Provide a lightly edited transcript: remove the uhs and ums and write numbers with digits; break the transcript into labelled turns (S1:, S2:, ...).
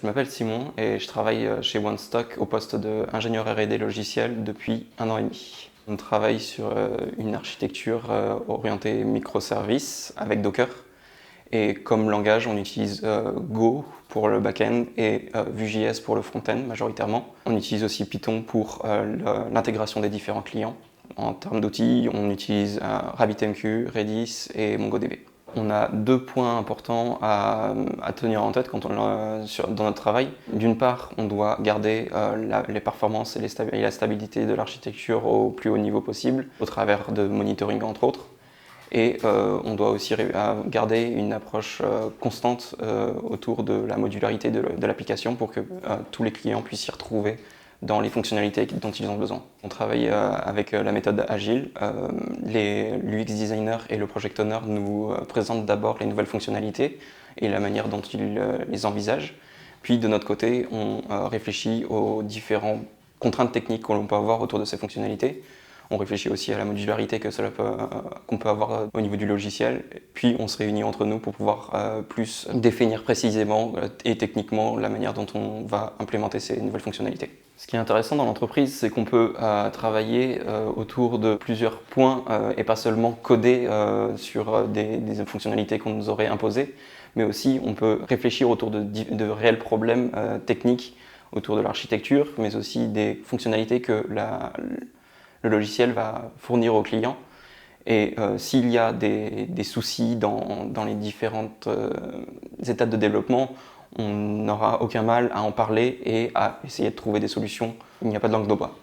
S1: Je m'appelle Simon et je travaille chez OneStock au poste d'ingénieur R&D logiciel depuis 1 an et demi. On travaille sur une architecture orientée microservices avec Docker. Et comme langage, on utilise Go pour le back-end et Vue.js pour le front-end majoritairement. On utilise aussi Python pour l'intégration des différents clients. En termes d'outils, on utilise RabbitMQ, Redis et MongoDB. On a 2 points importants à tenir en tête dans notre travail. D'une part, on doit garder les performances et la stabilité de l'architecture au plus haut niveau possible, au travers de monitoring entre autres. Et on doit aussi garder une approche constante autour de la modularité de l'application pour que tous les clients puissent s'y retrouver dans les fonctionnalités dont ils ont besoin. On travaille avec la méthode agile. L'UX designer et le project owner nous présentent d'abord les nouvelles fonctionnalités et la manière dont ils les envisagent. Puis de notre côté, on réfléchit aux différentes contraintes techniques que l'on peut avoir autour de ces fonctionnalités. On réfléchit aussi à la modularité qu'on peut avoir au niveau du logiciel. Puis on se réunit entre nous pour pouvoir plus définir précisément et techniquement la manière dont on va implémenter ces nouvelles fonctionnalités. Ce qui est intéressant dans l'entreprise, c'est qu'on peut travailler autour de plusieurs points et pas seulement coder sur des fonctionnalités qu'on nous aurait imposées, mais aussi on peut réfléchir autour de réels problèmes techniques autour de l'architecture, mais aussi des fonctionnalités que le logiciel va fournir au client. Et s'il y a des soucis dans les différentes étapes de développement, on n'aura aucun mal à en parler et à essayer de trouver des solutions. Il n'y a pas de langue de bois.